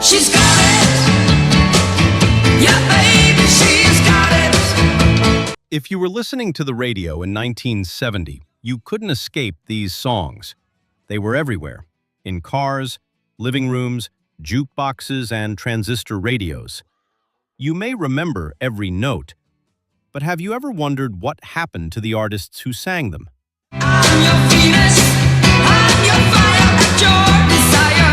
She's got it. Yeah, baby, she's got it. If you were listening to the radio in 1970, you couldn't escape these songs. They were everywhere, in cars, living rooms, jukeboxes, and transistor radios. You may remember every note, but have you ever wondered what happened to the artists who sang them? I'm your Venus, I'm your fire, at your desire.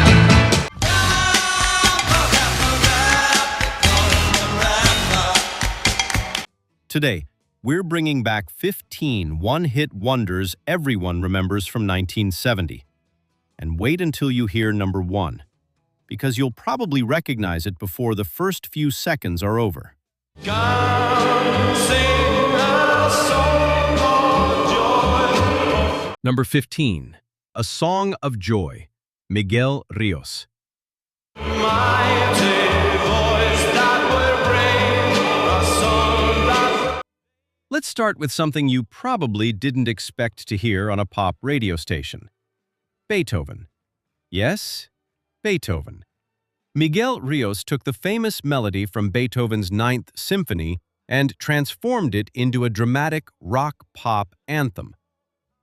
Today, we're bringing back 15 one-hit wonders everyone remembers from 1970. And wait until you hear number one, because you'll probably recognize it before the first few seconds are over. Come sing a song of joy. Number 15, A Song of Joy, Miguel Rios. Mighty voice that will bring a song that... Let's start with something you probably didn't expect to hear on a pop radio station. Beethoven. Yes, Beethoven. Miguel Rios took the famous melody from Beethoven's Ninth Symphony and transformed it into a dramatic rock-pop anthem.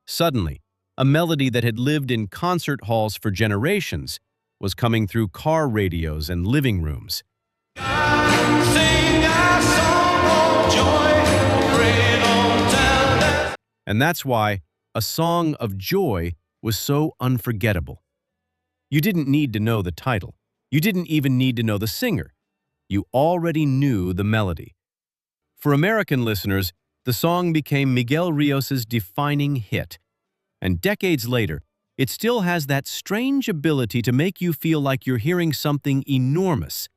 Suddenly, a melody that had lived in concert halls for generations was coming through car radios and living rooms. Sing a song of joy, rain on tell. And that's why A Song of Joy was so unforgettable. You didn't need to know the title. You didn't even need to know the singer. You already knew the melody. For American listeners, the song became Miguel Rios's defining hit. And decades later, it still has that strange ability to make you feel like you're hearing something enormous,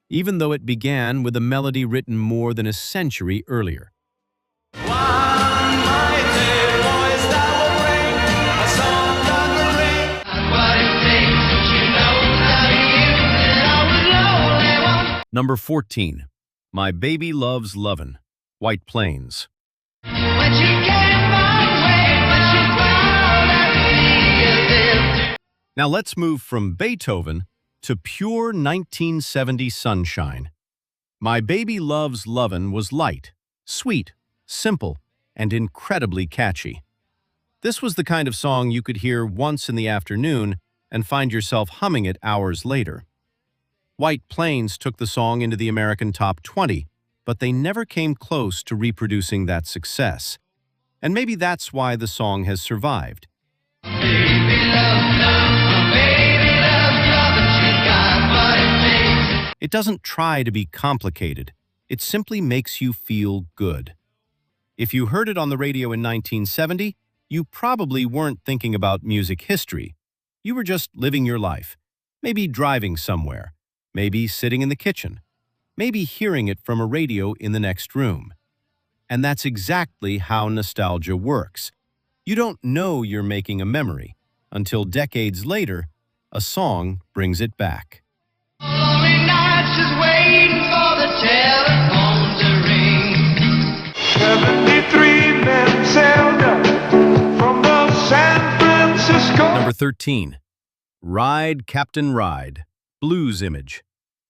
even though it began with a melody written more than a century earlier. One mighty voice that will bring a song that will ring. What it takes, she knows how to use it. I was lonely once. Number 14, My Baby Loves Lovin', White Plains. When she came my way, but she smiled at me as if. Now let's move from Beethoven to pure 1970 sunshine. My Baby Loves Lovin' was light, sweet, simple, and incredibly catchy. This was the kind of song you could hear once in the afternoon and find yourself humming it hours later. White Plains took the song into the American Top 20, but they never came close to reproducing that success. And maybe that's why the song has survived. Baby loves love, baby loves love, and she's got what it takes. It doesn't try to be complicated. It simply makes you feel good. If you heard it on the radio in 1970, you probably weren't thinking about music history. You were just living your life, maybe driving somewhere, maybe sitting in the kitchen, maybe hearing it from a radio in the next room. And that's exactly how nostalgia works. You don't know you're making a memory until decades later, a song brings it back. Lonely nights just waiting for the telephone to ring. 73 men sailed up from the San Francisco. Number 13, Ride, Captain Ride, Blues Image.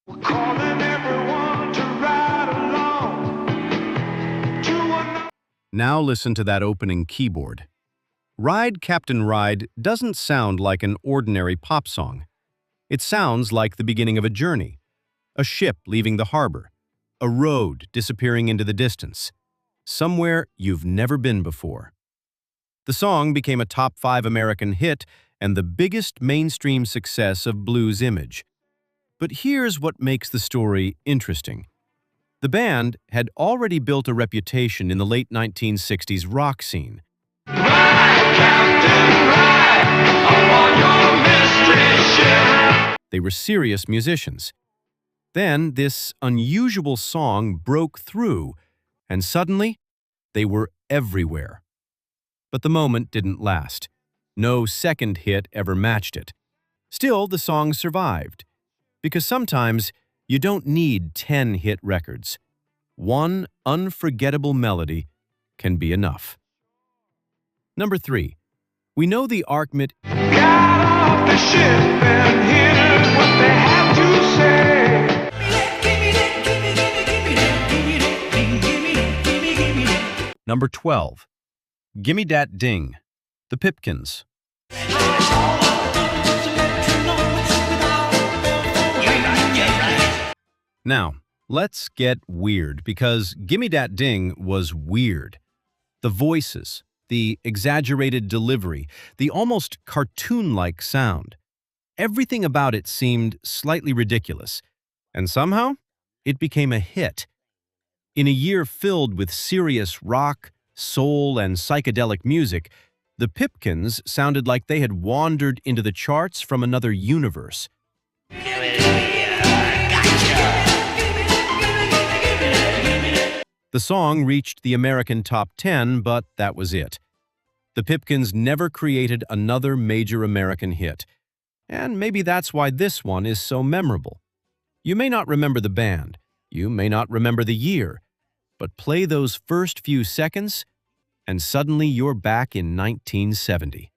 We're calling everyone to ride along to a... Now listen to that opening keyboard. Ride, Captain Ride doesn't sound like an ordinary pop song. It sounds like the beginning of a journey, a ship leaving the harbor, a road disappearing into the distance, somewhere you've never been before. The song became a top 5 American hit and the biggest mainstream success of Blues Image. But here's what makes the story interesting. The band had already built a reputation in the late 1960s rock scene. Ride, Captain, ride, upon your mystery ship. They were serious musicians. Then this unusual song broke through, and suddenly they were everywhere. But the moment didn't last. No second hit ever matched it. Still, the song survived. Because sometimes you don't need 10 hit records. One unforgettable melody can be enough. Number 3. We know the Archmit Got off the ship and heard what they had to say. Number 12. Gimme Dat Ding, The Pipkins. Now, let's get weird because Gimme Dat Ding was weird. The voices, the exaggerated delivery, the almost cartoon-like sound. Everything about it seemed slightly ridiculous, and somehow it became a hit. In a year filled with serious rock, soul, and psychedelic music, the Pipkins sounded like they had wandered into the charts from another universe. The song reached the American top 10, but that was it. The Pipkins never created another major American hit, and maybe that's why this one is so memorable. You may not remember the band, you may not remember the year, but play those first few seconds, and suddenly you're back in 1970.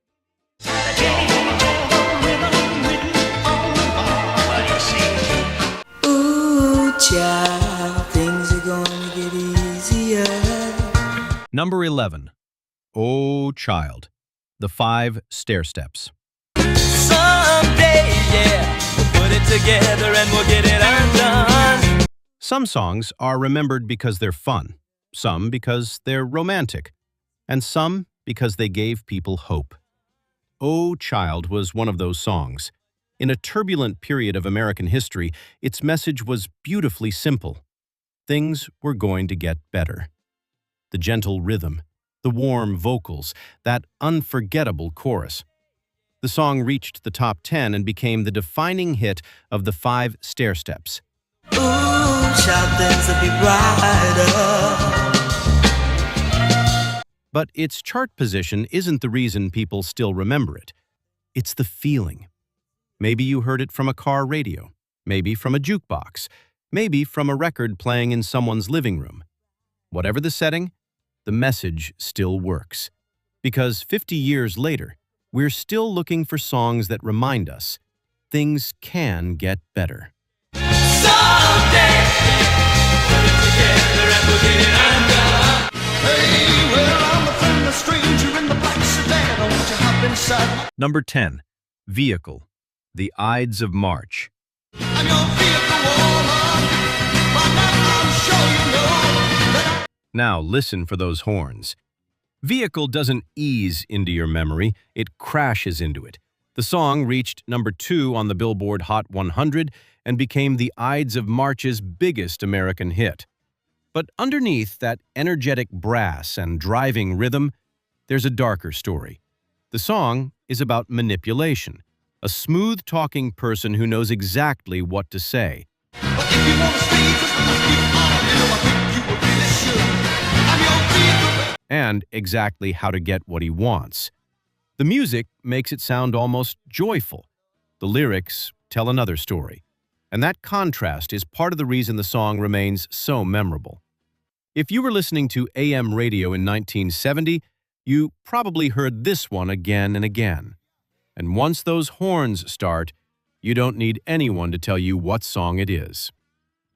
Ooh, child, things are gonna get easier. Number 11. Oh Child, The 5 Stairsteps. Someday, yeah, we'll put it together and we'll get it undone. Some songs are remembered because they're fun, some because they're romantic, and some because they gave people hope. Oh Child was one of those songs. In a turbulent period of American history, its message was beautifully simple. Things were going to get better. The gentle rhythm, the warm vocals, that unforgettable chorus. The song reached the top 10 and became the defining hit of the 5 Stairsteps. Ooh, child, things will be brighter. But its chart position isn't the reason people still remember it. It's the feeling. Maybe you heard it from a car radio, maybe from a jukebox, maybe from a record playing in someone's living room. Whatever the setting, the message still works. Because 50 years later, we're still looking for songs that remind us things can get better. Someday, put it together and we'll get it undone. Hey, well, I'm a friendless stranger in the black sedan. I want you hop inside. Number 10. Vehicle, The Ides of March. I'm your vehicle woman. By now I'm sure you know that Now listen for those horns. Vehicle doesn't ease into your memory, it crashes into it. The song reached number 2 on the Billboard Hot 100 and became the Ides of March's biggest American hit. But underneath that energetic brass and driving rhythm, there's a darker story. The song is about manipulation, a smooth-talking person who knows exactly what to say. But if you want to stay just a keep on a little, I think you would really should. I'm your vehicle. And exactly how to get what he wants. The music makes it sound almost joyful. The lyrics tell another story. And that contrast is part of the reason the song remains so memorable. If you were listening to AM radio in 1970, you probably heard this one again and again. And once those horns start, you don't need anyone to tell you what song it is.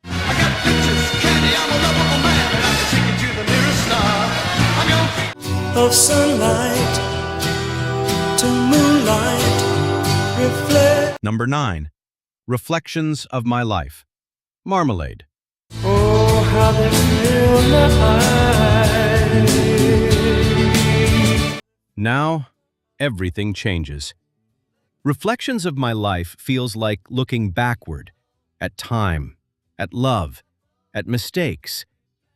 I got pictures, candy, I'm a lovable man, and I can take you to the nearest star. I'm your of sunlight to moonlight reflect. Number 9. Reflections of My Life. Marmalade. Oh, how they fill my eyes. Now, everything changes. Reflections of My Life feels like looking backward, at time, at love, at mistakes,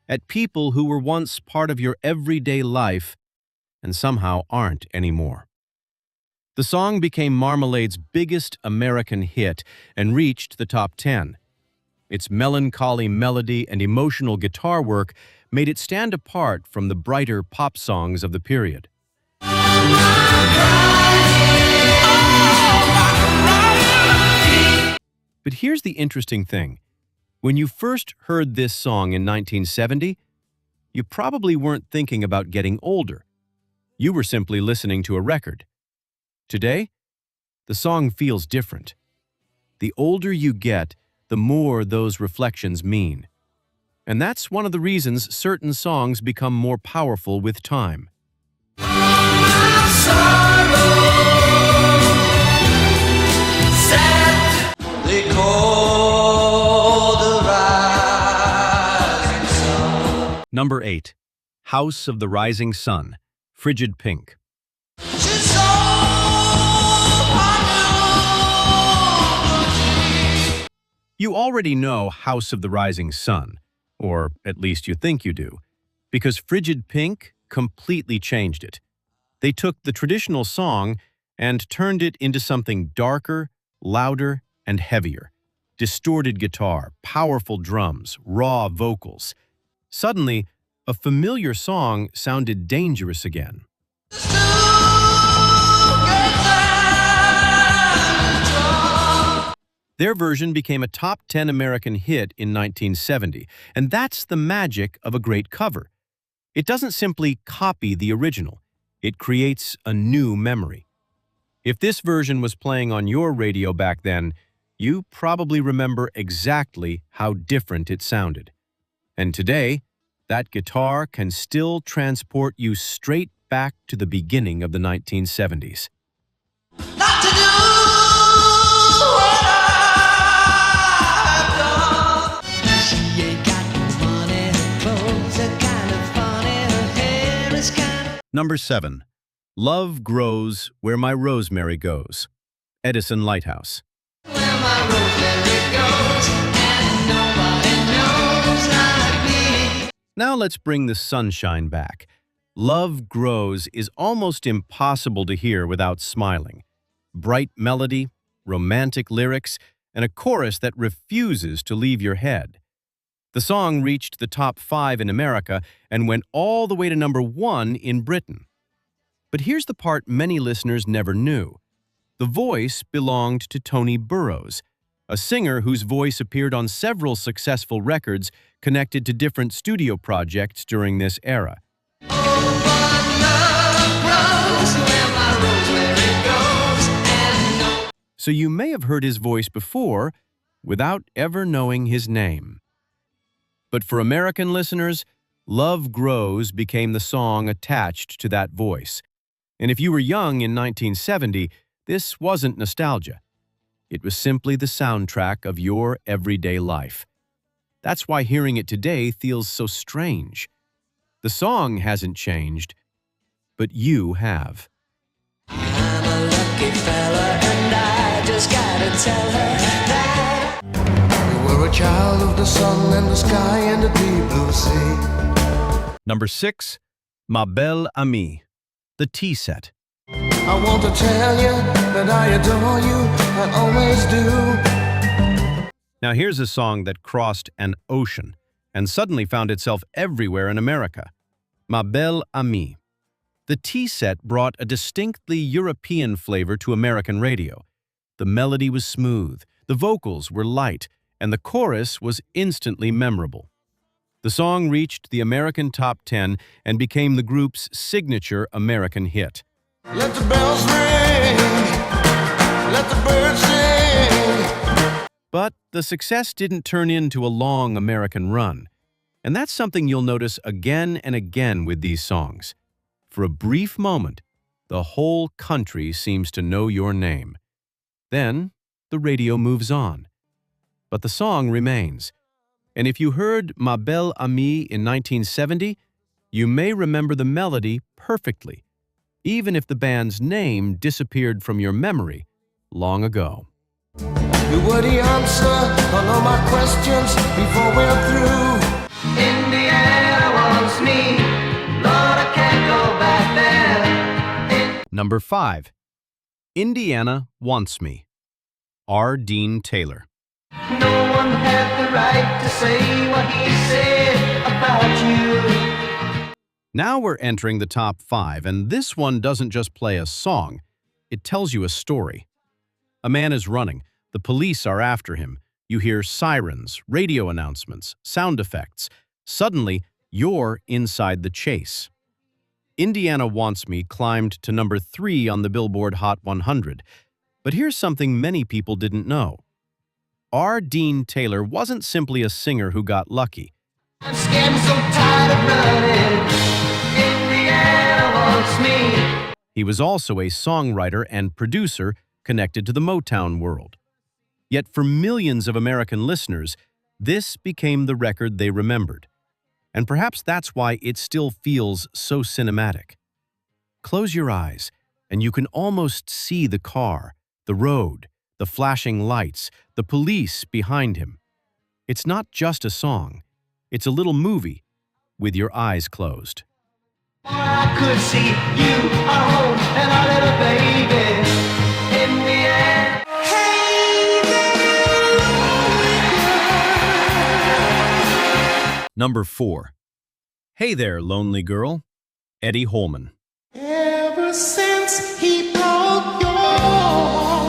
at people who were once part of your everyday life and somehow aren't anymore. The song became Marmalade's biggest American hit and reached the top 10. Its melancholy melody and emotional guitar work made it stand apart from the brighter pop songs of the period. But here's the interesting thing. When you first heard this song in 1970, you probably weren't thinking about getting older. You were simply listening to a record. Today, the song feels different. The older you get, the more those reflections mean. And that's one of the reasons certain songs become more powerful with time. They call the rising sun. Number 8. House of the Rising Sun, Frigid Pink. She's so hot. You already know House of the Rising Sun, or at least you think you do, because Frigid Pink completely changed it. They took the traditional song and turned it into something darker, louder, and heavier. Distorted guitar, powerful drums, raw vocals. Suddenly, a familiar song sounded dangerous again. Their version became a top 10 American hit in 1970, and that's the magic of a great cover. It doesn't simply copy the original, it creates a new memory. If this version was playing on your radio back then, you probably remember exactly how different it sounded. And today, that guitar can still transport you straight back to the beginning of the 1970s. Not to do what I've done. She ain't got no money, her clothes are kind of funny, her hair is kind of... Number 7. Love Grows Where My Rosemary Goes, Edison Lighthouse. Where my rosemary goes, and nobody knows like me. Now let's bring the sunshine back. Love Grows is almost impossible to hear without smiling. Bright melody, romantic lyrics, and a chorus that refuses to leave your head. The song reached the top 5 in America and went all the way to number 1 in Britain. But here's the part many listeners never knew. The voice belonged to Tony Burrows, a singer whose voice appeared on several successful records connected to different studio projects during this era. So you may have heard his voice before without ever knowing his name. But for American listeners, Love Grows became the song attached to that voice. And if you were young in 1970, this wasn't nostalgia. It was simply the soundtrack of your everyday life. That's why hearing it today feels so strange. The song hasn't changed, but you have. I'm a lucky fella, and I just gotta tell her that you were a child of the sun and the sky and the deep blue sea. Number 6. Ma Belle Amie, the Tea Set. I want to tell you that I adore you, I always do. Now here's a song that crossed an ocean and suddenly found itself everywhere in America. Ma Belle Amie. The Tea Set brought a distinctly European flavor to American radio. The melody was smooth, the vocals were light, and the chorus was instantly memorable. The song reached the American top 10 and became the group's signature American hit. Let the bells ring, let the birds sing. But the success didn't turn into a long American run. And that's something you'll notice again and again with these songs. For a brief moment, the whole country seems to know your name. Then, the radio moves on. But the song remains. And if you heard Ma Belle Amie in 1970, you may remember the melody perfectly, even if the band's name disappeared from your memory long ago. You were the answer on all my questions before we're through. Indiana wants me, Lord, I can't go back there. Number 5. Indiana Wants Me, R. Dean Taylor. No one had the right to say what he said about you. Now we're entering the top 5, and this one doesn't just play a song, it tells you a story. A man is running, the police are after him, you hear sirens, radio announcements, sound effects. Suddenly, you're inside the chase. Indiana Wants Me climbed to number 3 on the Billboard Hot 100, but here's something many people didn't know. R. Dean Taylor wasn't simply a singer who got lucky. I'm scared and so tired of running. Indiana wants me. He was also a songwriter and producer connected to the Motown world. Yet for millions of American listeners, this became the record they remembered. And perhaps that's why it still feels so cinematic. Close your eyes, and you can almost see the car, the road, the flashing lights, the police behind him. It's not just a song. It's a little movie with your eyes closed. I could see you, our home, and our little baby. Indiana. Hey there. Number 4. Hey There, Lonely Girl, Eddie Holman. Ever since he broke your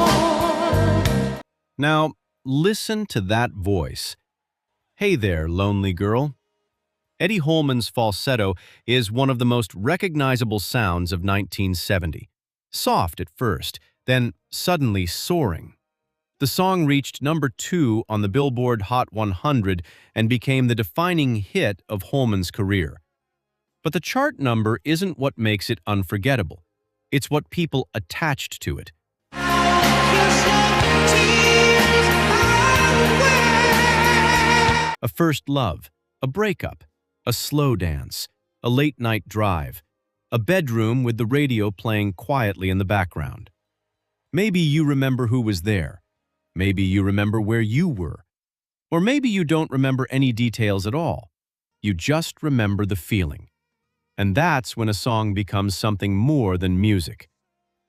heart. Now, listen to that voice. Hey there, lonely girl. Eddie Holman's falsetto is one of the most recognizable sounds of 1970. Soft at first, then suddenly soaring. The song reached number 2 on the Billboard Hot 100 and became the defining hit of Holman's career. But the chart number isn't what makes it unforgettable. It's what people attached to it. A first love, a breakup, a slow dance, a late-night drive, a bedroom with the radio playing quietly in the background. Maybe you remember who was there. Maybe you remember where you were. Or maybe you don't remember any details at all. You just remember the feeling. And that's when a song becomes something more than music.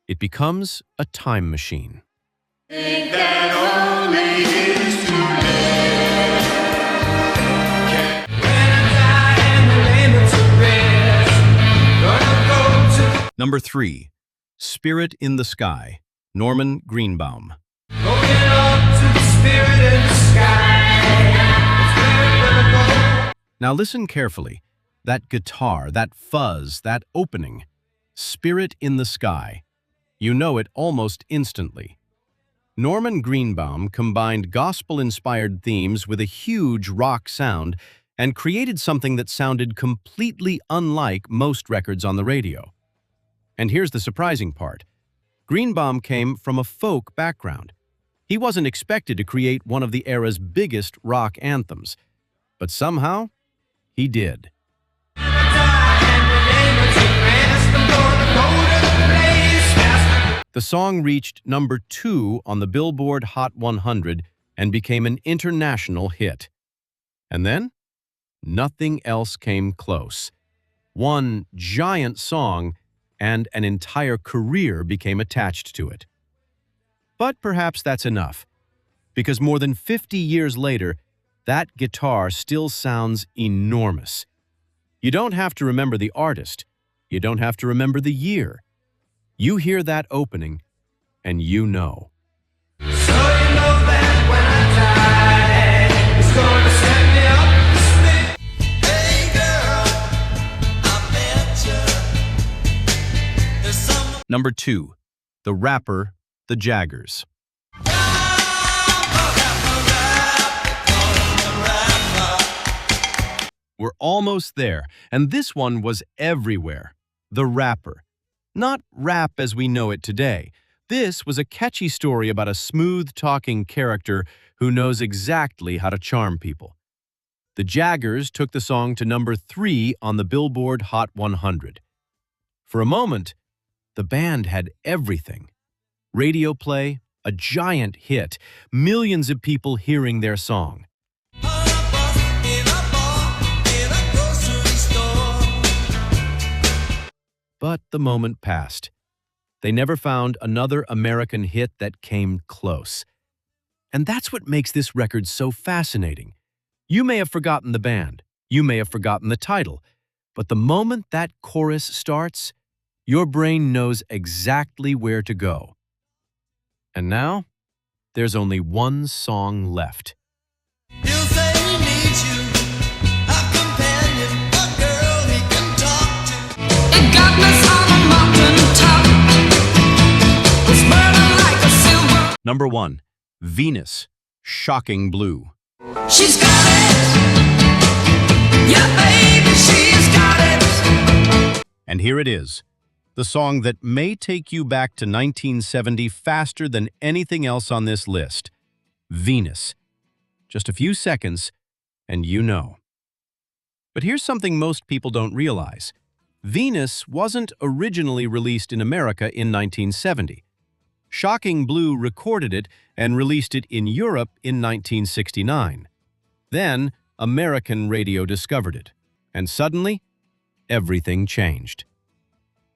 It becomes a time machine. Think that only is too late. When I die and the limits of rest, gonna go to Number 3. Spirit in the Sky, Norman Greenbaum. going up to the spirit in the sky. That's where we're gonna go. Now listen carefully. That guitar, that fuzz, that opening. Spirit in the Sky. You know it almost instantly. Norman Greenbaum combined gospel-inspired themes with a huge rock sound and created something that sounded completely unlike most records on the radio. And here's the surprising part. Greenbaum came from a folk background. He wasn't expected to create one of the era's biggest rock anthems, but somehow he did. The song reached number 2 on the Billboard Hot 100 and became an international hit. And then, nothing else came close. One giant song and an entire career became attached to it. But perhaps that's enough, because more than 50 years later, that guitar still sounds enormous. You don't have to remember the artist. You don't have to remember the year. You hear that opening, and you know. So you know that when I die, it's gonna set me up to spin. Hey girl, I bet you there's some. Number 2. The Rapper, the Jaggers. We're almost there, and this one was everywhere. The Rapper. Not rap as we know it today. This was a catchy story about a smooth-talking character who knows exactly how to charm people. The Jaggers took the song to number 3 on the Billboard Hot 100. For a moment, the band had everything. Radio play, a giant hit, millions of people hearing their song. But the moment passed. They never found another American hit that came close. And that's what makes this record so fascinating. You may have forgotten the band, you may have forgotten the title, but the moment that chorus starts, your brain knows exactly where to go. And now, there's only one song left. He'll say he needs you, a companion, a girl he can talk to. It got us on a mountain top. It's burning like a silver. Number 1. Venus, Shocking Blue. She's got it. Yeah, baby, she's got it. And here it is, the song that may take you back to 1970 faster than anything else on this list. Venus. Just a few seconds, and you know. But here's something most people don't realize. Venus wasn't originally released in America in 1970. Shocking Blue recorded it and released it in Europe in 1969. Then, American radio discovered it, and suddenly, everything changed.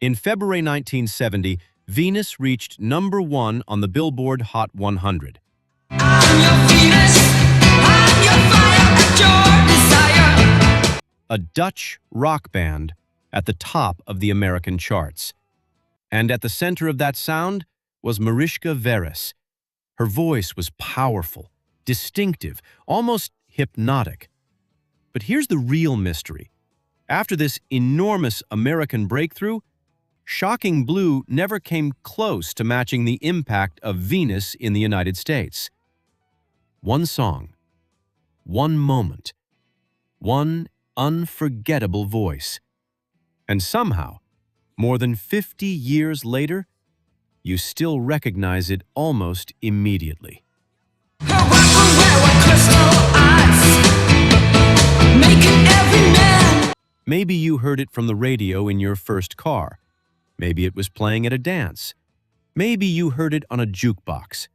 In February 1970, Venus reached #1 on the Billboard Hot 100. I'm your Venus, I'm your fire, and your desire. A Dutch rock band at the top of the American charts. And at the center of that sound was Mariska Veres. Her voice was powerful, distinctive, almost hypnotic. But here's the real mystery. After this enormous American breakthrough, Shocking Blue never came close to matching the impact of Venus in the United States. One song, one moment, one unforgettable voice. And somehow, more than 50 years later, you still recognize it almost immediately. Her weapon were crystal eyes, making every man. Maybe you heard it from the radio in your first car. Maybe it was playing at a dance. Maybe you heard it on a jukebox.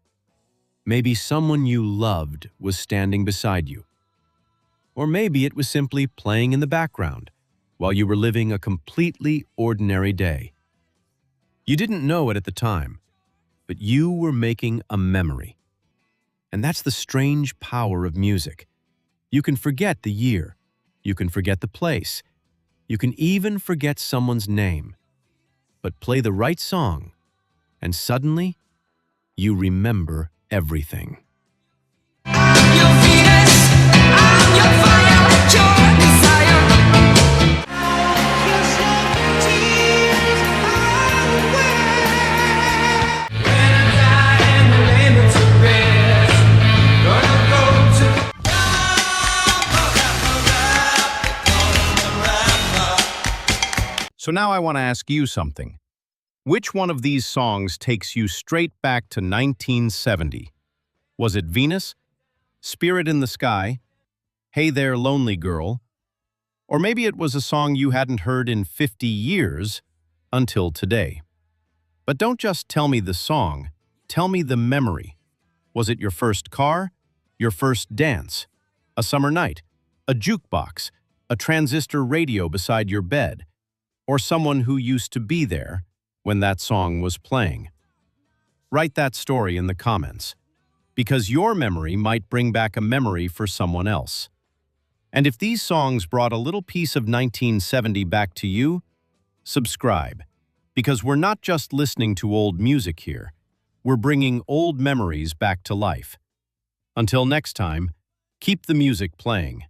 Maybe someone you loved was standing beside you. Or maybe it was simply playing in the background while you were living a completely ordinary day. You didn't know it at the time, but you were making a memory. And that's the strange power of music. You can forget the year. You can forget the place. You can even forget someone's name. But play the right song, and suddenly, you remember everything. I'm your Venus, I'm your fire, and your desire. Kiss your tears away. When I die and the limits of rest, gonna go to So now I want to ask you something. Which one of these songs takes you straight back to 1970? Was it Venus, Spirit in the Sky, Hey There Lonely Girl, or maybe it was a song you hadn't heard in 50 years until today? But don't just tell me the song, tell me the memory. Was it your first car, your first dance, a summer night, a jukebox, a transistor radio beside your bed, or someone who used to be there when that song was playing? Write that story in the comments, because your memory might bring back a memory for someone else. And if these songs brought a little piece of 1970 back to you, subscribe, because we're not just listening to old music here, we're bringing old memories back to life. Until next time, keep the music playing.